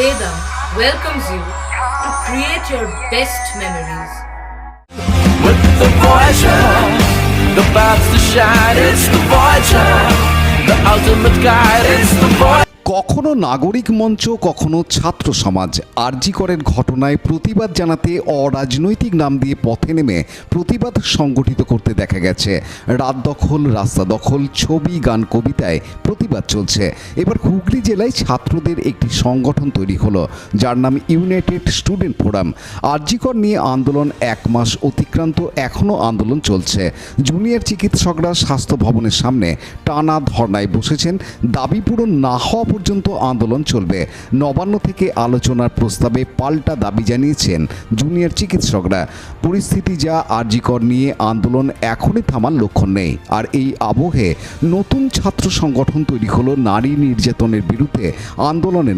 Vedam welcomes you to create your best memories. With the Voyager, the paths to shine, it's the Voyager, the ultimate guide, it's the Voyager. কখনো নাগরিক মঞ্চ, কখনো ছাত্র সমাজ আরজি করের ঘটনায় প্রতিবাদ জানাতে অরাজনৈতিক নাম দিয়ে পথে নেমে প্রতিবাদ সংগঠিত করতে দেখা গেছে। রাত দখল, রাস্তা দখল, ছবি, গান, কবিতায় প্রতিবাদ চলছে। এবার হুগলি জেলায় ছাত্রদের একটি সংগঠন তৈরি হলো, যার নাম ইউনাইটেড স্টুডেন্ট ফোরাম। আরজি কর নিয়ে আন্দোলন 1 মাস অতিক্রান্ত, এখনও আন্দোলন চলছে। জুনিয়র চিকিৎসকরা স্বাস্থ্য ভবনের সামনে টানা ধর্নায় বসেছেন। দাবি পূরণ না হওয়া পর্যন্ত আন্দোলন চলবে। নবান্ন থেকে আলোচনার প্রস্তাবে পাল্টা দাবি জানিয়েছেন জুনিয়র চিকিৎসকরা। পরিস্থিতি যা, আরজি কর নিয়ে আন্দোলন এখনই থামার লক্ষণ নেই। আর এই আবহে নতুন ছাত্র সংগঠন তৈরি হলো নারী নির্যাতনের বিরুদ্ধে আন্দোলনে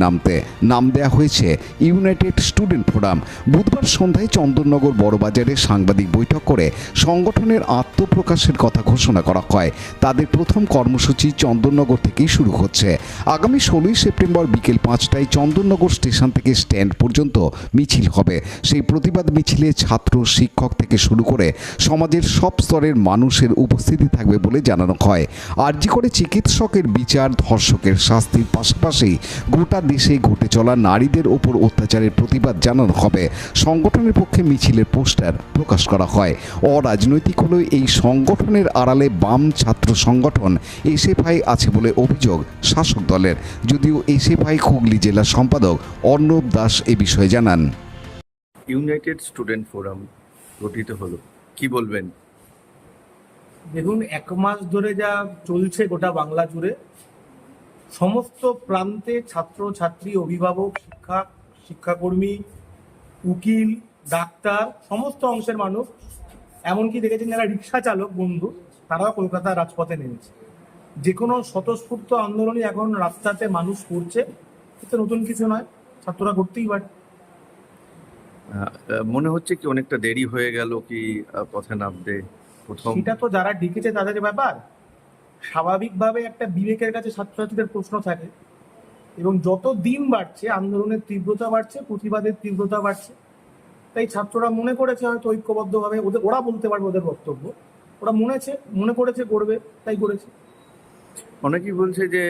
নাম দেওয়া হয়েছে ইউনাইটেড স্টুডেন্ট ফোরাম। বুধবার সন্ধ্যায় চন্দননগর বড়বাজারে সাংবাদিক বৈঠক করে সংগঠনের আত্মপ্রকাশের কথা ঘোষণা করা হয়। তাদের প্রথম কর্মসূচি চন্দননগর থেকেই শুরু হচ্ছে। আগামী 16 সেপ্টেম্বর বিকেল 5টায় চন্দননগর স্টেশন থেকে স্ট্যান্ড পর্যন্ত মিছিল হবে। সেই প্রতিবাদ মিছিলে ছাত্র, শিক্ষক থেকে শুরু করে সমাজের সব স্তরের মানুষের উপস্থিতি থাকবে বলে জানানো হয়। আরজি করে চিকিৎসকের বিচার, ধর্ষকের শাস্তির পাশাপাশি গোটা দেশে ঘটে চলা নারীদের ওপর অত্যাচারের প্রতিবাদ জানানো হবে। সংগঠনের পক্ষে মিছিলের পোস্টার প্রকাশ করা হয়। অরাজনৈতিক হলেও এই সংগঠনের আড়ালে বাম ছাত্র সংগঠন এসএফআই আছে বলে অভিযোগ শাসক দলের। যদিও এসএফআই হুগলি জেলা সম্পাদক অর্ণব দাস এ বিষয়ে জানান। ইউনাইটেড স্টুডেন্ট ফোরাম গঠিত হলো, কি বলবেন? দেখুন, 1 মাস ধরে যা চলছে গোটা বাংলা জুড়ে, সমস্ত প্রান্তে ছাত্র ছাত্রী, অভিভাবক, শিক্ষাকর্মী, উকিল, ডাক্তার, সমস্ত অংশের মানুষ, এমনকি দেখেছেন যারা রিক্সা চালক বন্ধু, তারাও কলকাতার রাজপথে নেমেছে। যে কোনো স্বতঃস্ফূর্ত আন্দোলনই এখন রাস্তাতে মানুষ করছে, এটা নতুন কিছু নয়, ছাত্ররা করতেই পারে। মনে হচ্ছে কি অনেকটা দেরি হয়ে গেল কি পথে নামতে? প্রথম সেটা তো যারা ডেকেছে তাদের ব্যাপার। স্বাভাবিকভাবে একটা বিবেকের কাছে ছাত্রছাত্রীদের প্রশ্ন থাকে, এবং যত দিন বাড়ছে আন্দোলনের তীব্রতা বাড়ছে, প্রতিবাদের তীব্রতা বাড়ছে। তাই ছাত্ররা মনে করেছে হয়তো ঐক্যবদ্ধভাবে, ওরা বলতে পারবে ওদের বক্তব্য, ওরা মনে করেছে করবে, তাই করেছে। অনেকেই বলছে যে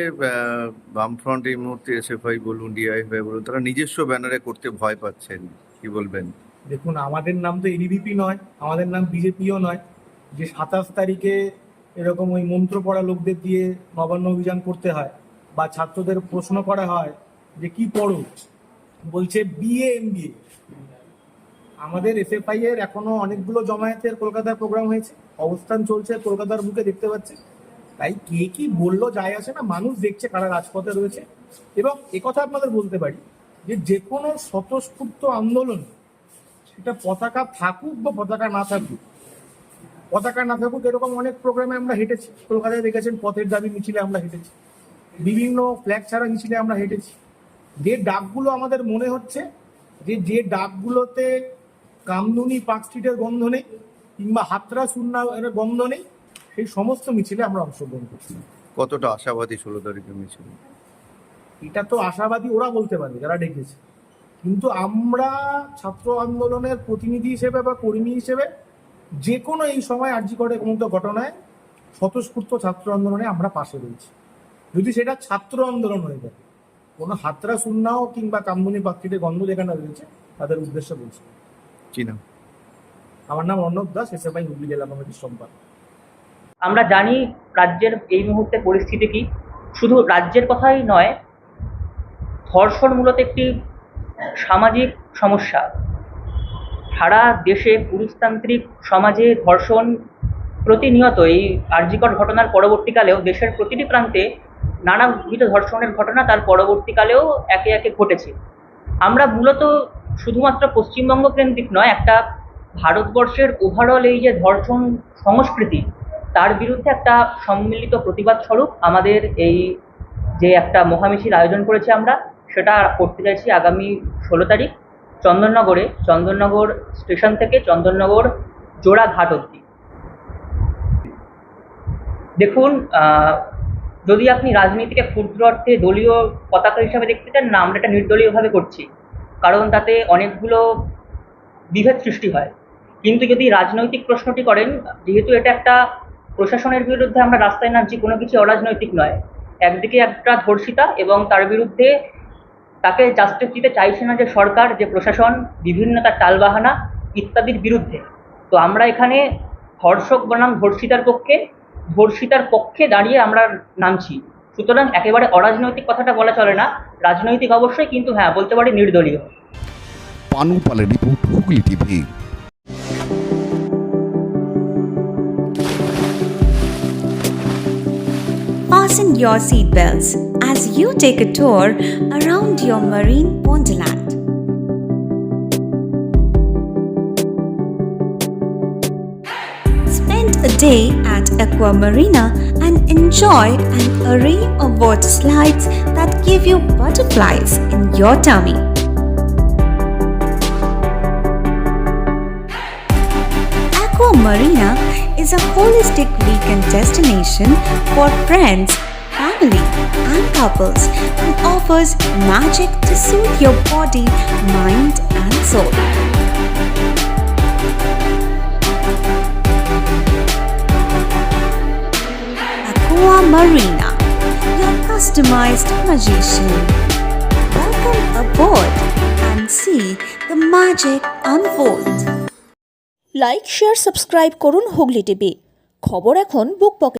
বামফ্রন্ট এই মুহূর্তে এসএফআই বলুন, ডিআইএফআই বলুন, তারা নিজস্ব ব্যানারে করতে ভয় পাচ্ছেন, কি বলবেন? দেখুন, আমাদের নাম তো এবিভিপি নয়, আমাদের নাম বিজেপিও নয় যে 27 তারিখে এরকম ওই মন্ত্র পড়া লোকদের দিয়ে নবান্ন অভিযান করতে হয়, বা ছাত্রদের প্রশ্ন করা হয় যে কি পড়ো, বলছে বিএ এমবিএ। আমাদের এসএফআই এর এখনো অনেকগুলো জমায়েতের কলকাতায় প্রোগ্রাম হয়েছে, অবস্থান চলছে কলকাতার বুকে, দেখতে পাচ্ছে। তাই কে কি বললো যায় আসে না, মানুষ দেখছে কারা রাজপথে রয়েছে। এবং একথা আপনাদের বলতে পারি যে কোনো স্বতঃস্ফূর্ত আন্দোলন, সেটা পতাকা থাকুক বা পতাকা না থাকুক, এরকম অনেক প্রোগ্রামে আমরা হেঁটেছি। কলকাতায় দেখেছেন পথের দাবি মিছিলে আমরা হেঁটেছি, বিভিন্ন ফ্ল্যাগ ছাড়া মিছিলে আমরা হেঁটেছি। যে ডাকগুলো আমাদের মনে হচ্ছে যে ডাকগুলোতে কামদুনি পার্ক স্ট্রিটের গন্ধ নেই, কিংবা হাতরা সুন্না এর গন্ধ নেই, সেই সমস্ত মিছিলে আমরা অংশগ্রহণ করছি। কতটা আশাবাদী 16 তারিখের মিছিল? এটা তো আশাবাদী ওরা বলতে পারবে যারা ডেকেছে, কিন্তু আমরা ছাত্র আন্দোলনের প্রতিনিধি হিসেবে বা কর্মী হিসেবে যে কোনো এই সময় আরজি করে কোনো ঘটনায় স্বতঃস্ফূর্ত ছাত্র আন্দোলনে আমরা পাশে রয়েছি। যদি সেটা ছাত্র আন্দোলন হয়ে যায়, কোনো হাতরা সুন্নাও কিংবা কামদুনি পাখিতে গন্ধ যেখানে রয়েছে, তাদের উদ্দেশ্যে বলছি। কি নাম? আমার নাম অর্ণব দাস, এসএফআই হুগলি জেলা কমিটির সম্পাদক। আমরা জানি রাজ্যের এই মুহূর্তে পরিস্থিতি কি। শুধু রাজ্যের কথাই নয়, ধর্ষণ মূলত একটি সামাজিক সমস্যা। সারা দেশে পুরুষতান্ত্রিক সমাজে ধর্ষণ প্রতিনিয়ত, এই আরজি কর ঘটনার পরবর্তীকালেও দেশের প্রতিটি প্রান্তে নানাবিধ ধর্ষণের ঘটনা তার পরবর্তীকালেও একে একে ঘটেছে। আমরা মূলত শুধুমাত্র পশ্চিমবঙ্গ কেন্দ্রিক নয়, একটা ভারতবর্ষের ওভারঅল এই যে ধর্ষণ সংস্কৃতি, তার বিরুদ্ধে একটা সম্মিলিত প্রতিবাদ স্বরূপ আমাদের এই যে একটা মহামিছিল আয়োজন করেছি আমরা, সেটা করতে চাইছি আগামী 16 তারিখ চন্দননগর স্টেশন থেকে চন্দননগর জোড়াঘাট অবধি। দেখুন, যদি আপনি রাজনীতিকে ক্ষুদ্র অর্থে দলীয় পতাকা হিসাবে দেখতে চান, না, আমরা এটা নির্দলীয়ভাবে করছি, কারণ তাতে অনেকগুলো বিভেদ সৃষ্টি হয়। কিন্তু যদি রাজনৈতিক প্রশ্নটি করেন, যেহেতু এটা একটা প্রশাসনের বিরুদ্ধে আমরা রাস্তায় নামছি, কোনো কিছু অরাজনৈতিক নয়। একদিকে একটা ধর্ষিতা এবং তার বিরুদ্ধে তাকে জাস্টিস দিতে চাইছে না যে সরকার, যে প্রশাসন, বিভিন্ন তার টালবাহানা ইত্যাদির বিরুদ্ধে। তো আমরা এখানে ধর্ষক বনাম ধর্ষিতার পক্ষে দাঁড়িয়ে আমরা নামছি। সুতরাং একেবারে অরাজনৈতিক কথাটা বলা চলে না, রাজনৈতিক অবশ্যই, কিন্তু হ্যাঁ, বলতে পারি নির্দলীয়। পানু পালের report, Hooghly TV. Fasten your seatbelts as you take a tour around your marine wonderland. Spend a day at Aqua Marina and enjoy an array of water slides that give you butterflies in your tummy. Aqua Marina is a holistic weekend destination for friends, family, and couples and offers magic to soothe your body, mind, and soul. Aqua Marina, your customized magician. Welcome aboard and see the magic unfold. Like, share, subscribe করুন Hooghly TV. খবর এখন বুক পকেটে।